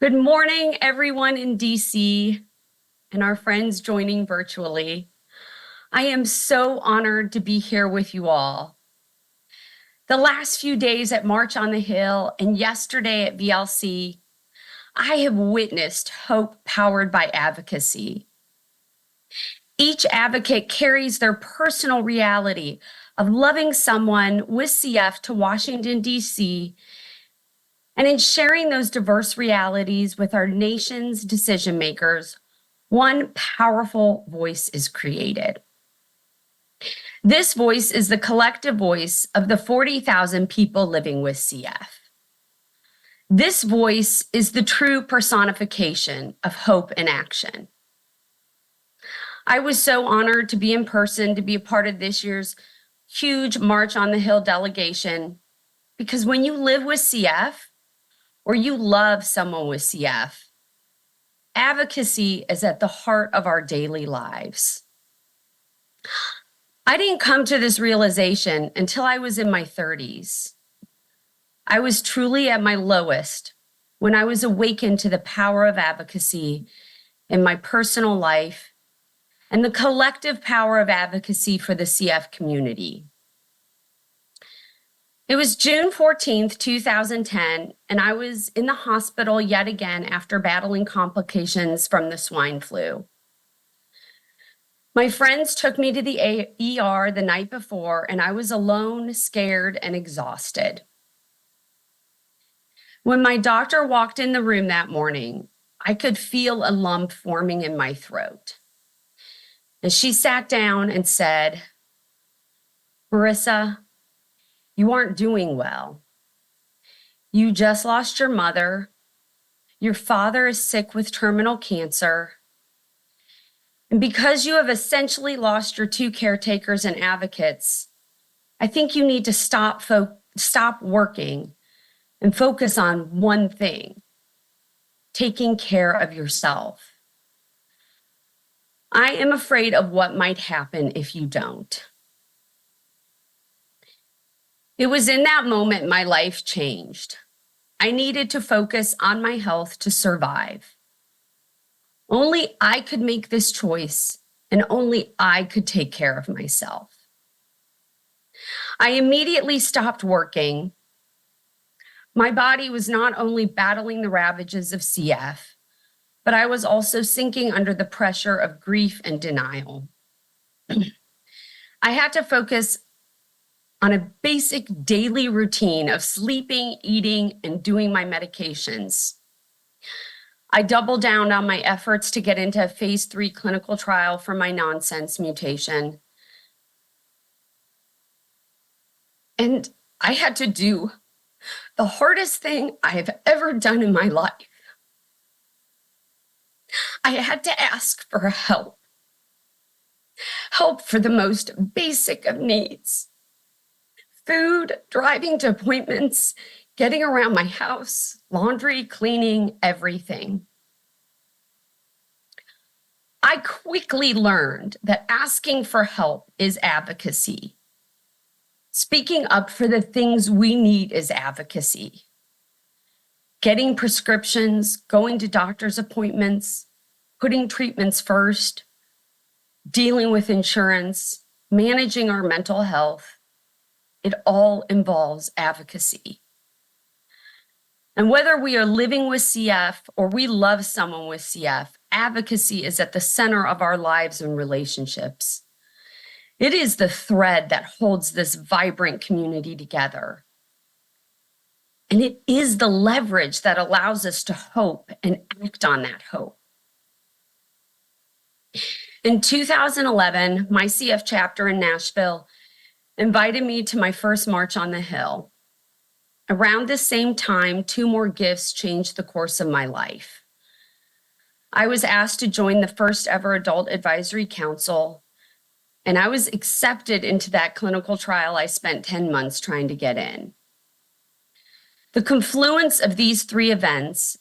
Good morning, everyone in DC and our friends joining virtually. I am so honored to be here with you all. The last few days at March on the Hill and yesterday at VLC, I have witnessed hope powered by advocacy. Each advocate carries their personal reality of loving someone with CF to Washington, DC, and in sharing those diverse realities with our nation's decision makers, one powerful voice is created. This voice is the collective voice of the 40,000 people living with CF. This voice is the true personification of hope in action. I was so honored to be in person, to be a part of this year's huge March on the Hill delegation, because when you live with CF or you love someone with CF, advocacy is at the heart of our daily lives. I didn't come to this realization until I was in my 30s. I was truly at my lowest when I was awakened to the power of advocacy in my personal life and the collective power of advocacy for the CF community. It was June 14th, 2010, and I was in the hospital yet again after battling complications from the swine flu. My friends took me to the ER the night before, and I was alone, scared, and exhausted. When my doctor walked in the room that morning, I could feel a lump forming in my throat. And she sat down and said, "Marissa, you aren't doing well. You just lost your mother. Your father is sick with terminal cancer. And because you have essentially lost your two caretakers and advocates, I think you need to stop working and focus on one thing, taking care of yourself. I am afraid of what might happen if you don't." It was in that moment my life changed. I needed to focus on my health to survive. Only I could make this choice, and only I could take care of myself. I immediately stopped working. My body was not only battling the ravages of CF, but I was also sinking under the pressure of grief and denial. I had to focus on a basic daily routine of sleeping, eating, and doing my medications. I doubled down on my efforts to get into a phase 3 clinical trial for my nonsense mutation. And I had to do the hardest thing I have ever done in my life. I had to ask for help. Help for the most basic of needs. Food, driving to appointments, getting around my house, laundry, cleaning, everything. I quickly learned that asking for help is advocacy. Speaking up for the things we need is advocacy. Getting prescriptions, going to doctor's appointments, putting treatments first, dealing with insurance, managing our mental health, it all involves advocacy. And whether we are living with CF or we love someone with CF, advocacy is at the center of our lives and relationships. It is the thread that holds this vibrant community together. And it is the leverage that allows us to hope and act on that hope. In 2011, my CF chapter in Nashville invited me to my first March on the Hill. Around the same time, 2 more gifts changed the course of my life. I was asked to join the first ever Adult Advisory Council, and I was accepted into that clinical trial I spent 10 months trying to get in. The confluence of these 3 events,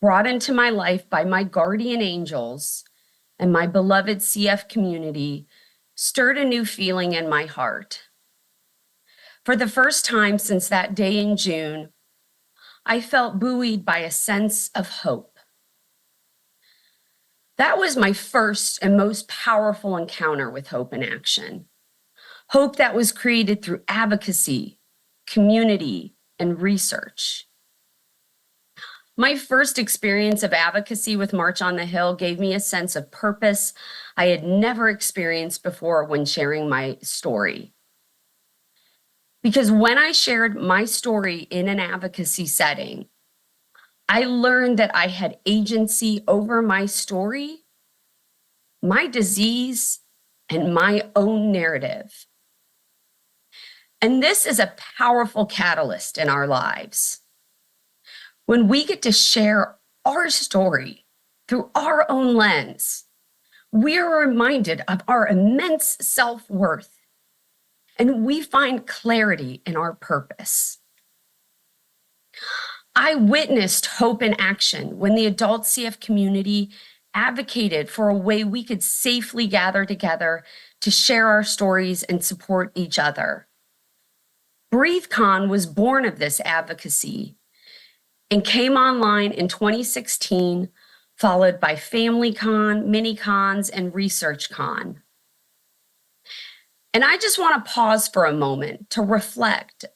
brought into my life by my guardian angels and my beloved CF community, stirred a new feeling in my heart. For the first time since that day in June, I felt buoyed by a sense of hope. That was my first and most powerful encounter with hope in action. Hope that was created through advocacy, community, and research. My first experience of advocacy with March on the Hill gave me a sense of purpose I had never experienced before when sharing my story. Because when I shared my story in an advocacy setting, I learned that I had agency over my story, my disease, and my own narrative. And this is a powerful catalyst in our lives. When we get to share our story through our own lens, we are reminded of our immense self-worth, and we find clarity in our purpose. I witnessed hope in action when the adult CF community advocated for a way we could safely gather together to share our stories and support each other. BreatheCon was born of this advocacy and came online in 2016, followed by FamilyCon, MiniCons, and ResearchCon. And I just want to pause for a moment to reflect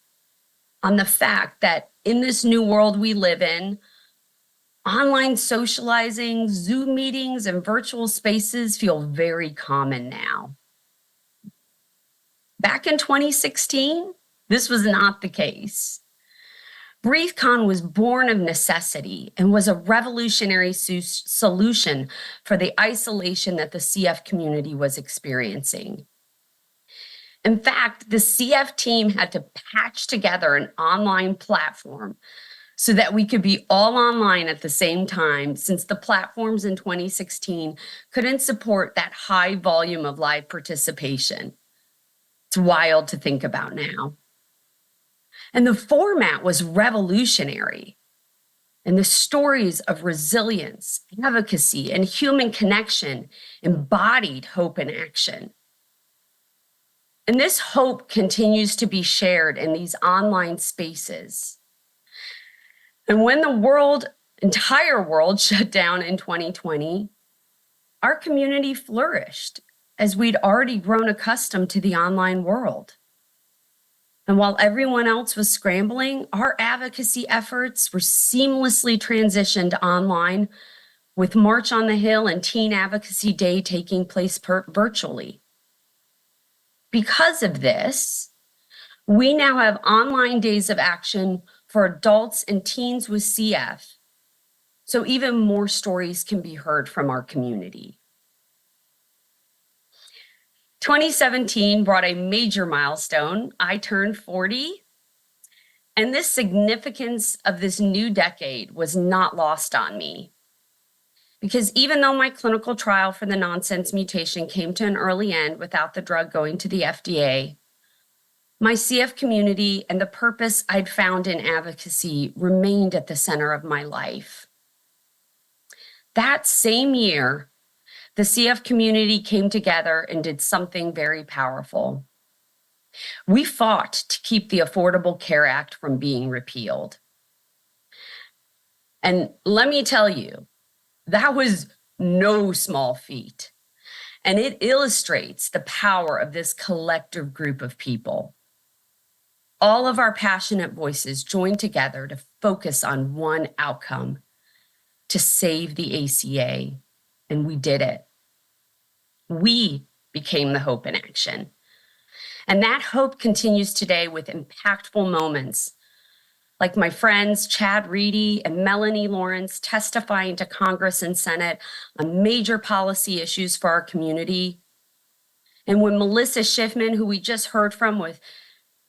on the fact that in this new world we live in, online socializing, Zoom meetings, and virtual spaces feel very common now. Back in 2016, this was not the case. BreatheCon was born of necessity and was a revolutionary solution for the isolation that the CF community was experiencing. In fact, the CF team had to patch together an online platform so that we could be all online at the same time, since the platforms in 2016 couldn't support that high volume of live participation. It's wild to think about now. And the format was revolutionary. And the stories of resilience, advocacy, and human connection embodied hope in action. And this hope continues to be shared in these online spaces. And when the entire world shut down in 2020, our community flourished as we'd already grown accustomed to the online world. And while everyone else was scrambling, our advocacy efforts were seamlessly transitioned online, with March on the Hill and Teen Advocacy Day taking place virtually. Because of this, we now have online days of action for adults and teens with CF, so even more stories can be heard from our community. 2017 brought a major milestone. I turned 40, and this significance of this new decade was not lost on me. Because even though my clinical trial for the nonsense mutation came to an early end without the drug going to the FDA, my CF community and the purpose I'd found in advocacy remained at the center of my life. That same year, the CF community came together and did something very powerful. We fought to keep the Affordable Care Act from being repealed. And let me tell you, that was no small feat. And it illustrates the power of this collective group of people. All of our passionate voices joined together to focus on one outcome: to save the ACA. And we did it. We became the hope in action. And that hope continues today with impactful moments like my friends Chad Reedy and Melanie Lawrence testifying to Congress and Senate on major policy issues for our community. And when Melissa Schiffman, who we just heard from with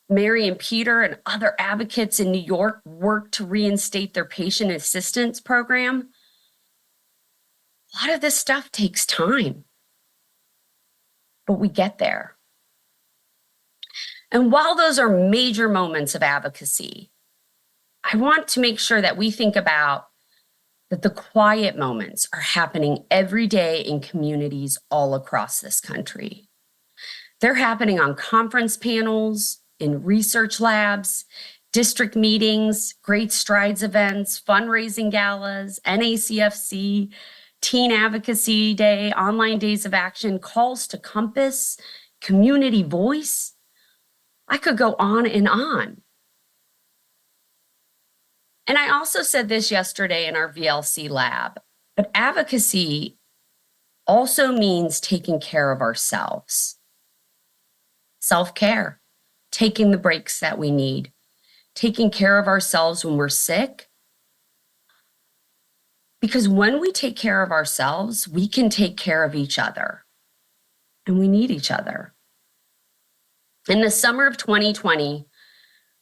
Mary and Peter and other advocates in New York, worked to reinstate their patient assistance program, a lot of this stuff takes time, but we get there. And while those are major moments of advocacy, I want to make sure that we think about that the quiet moments are happening every day in communities all across this country. They're happening on conference panels, in research labs, district meetings, Great Strides events, fundraising galas, NACFC, Teen Advocacy Day, online days of action, calls to Compass, community voice. I could go on and on. And I also said this yesterday in our VLC lab, but advocacy also means taking care of ourselves. Self-care, taking the breaks that we need, taking care of ourselves when we're sick. Because when we take care of ourselves, we can take care of each other. And we need each other. In the summer of 2020,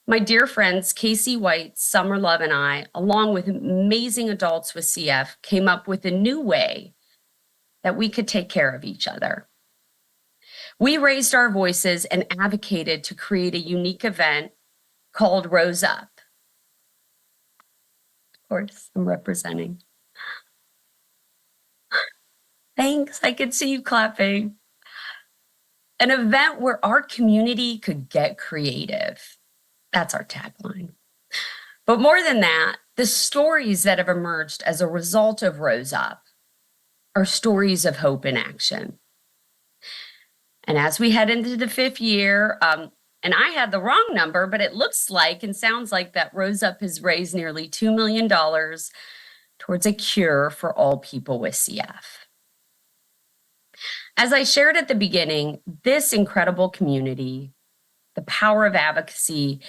my dear friends, Casey White, Summer Love, and I, along with amazing adults with CF, came up with a new way that we could take care of each other. We raised our voices and advocated to create a unique event called Rose Up. Of course, I'm representing. Thanks, I could see you clapping. An event where our community could get creative. That's our tagline. But more than that, the stories that have emerged as a result of Rose Up are stories of hope in action. And as we head into the 5th year, and I had the wrong number, but it looks like and sounds like that Rose Up has raised nearly $2 million towards a cure for all people with CF. As I shared at the beginning, this incredible community, the power of advocacy,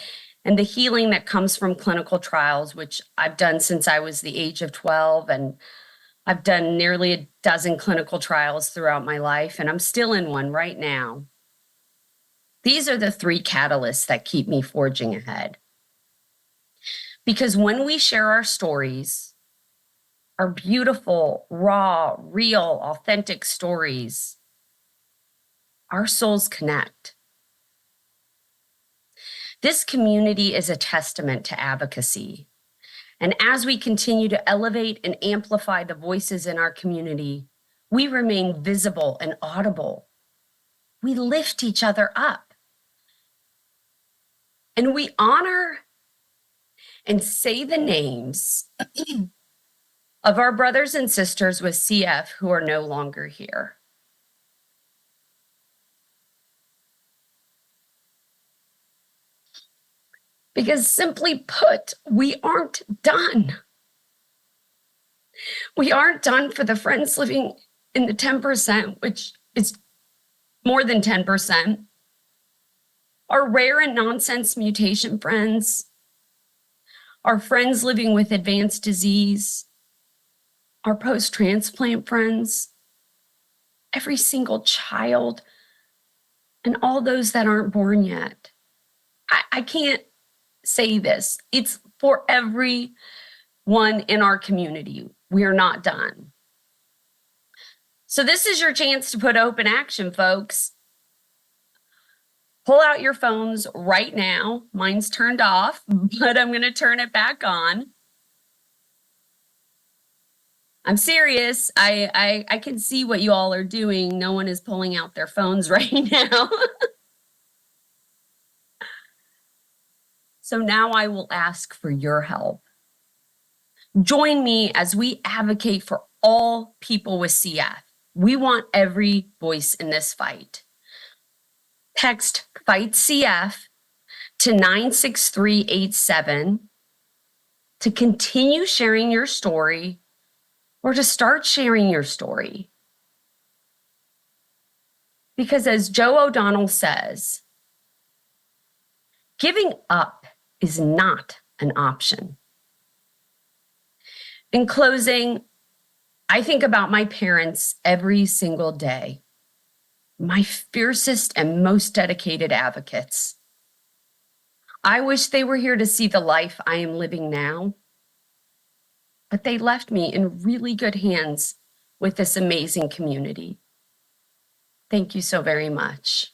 and the healing that comes from clinical trials, which I've done since I was the age of 12, and I've done nearly a dozen clinical trials throughout my life, and I'm still in one right now. These are the 3 catalysts that keep me forging ahead. Because when we share our stories, our beautiful, raw, real, authentic stories, our souls connect. This community is a testament to advocacy. And as we continue to elevate and amplify the voices in our community, we remain visible and audible. We lift each other up. And we honor and say the names of our brothers and sisters with CF who are no longer here. Because simply put, we aren't done. We aren't done for the friends living in the 10%, which is more than 10%. Our rare and nonsense mutation friends, our friends living with advanced disease, our post-transplant friends, every single child, and all those that aren't born yet. I can't say this. It's for everyone in our community. We are not done. So this is your chance to put open action, folks. Pull out your phones right now. Mine's turned off, but I'm going to turn it back on. I'm serious. I can see what you all are doing. No one is pulling out their phones right now. So now I will ask for your help. Join me as we advocate for all people with CF. We want every voice in this fight. Text Fight CF to 96387 to continue sharing your story or to start sharing your story. Because as Joe O'Donnell says, giving up is not an option. In closing, I think about my parents every single day, my fiercest and most dedicated advocates. I wish they were here to see the life I am living now, but they left me in really good hands with this amazing community. Thank you so very much.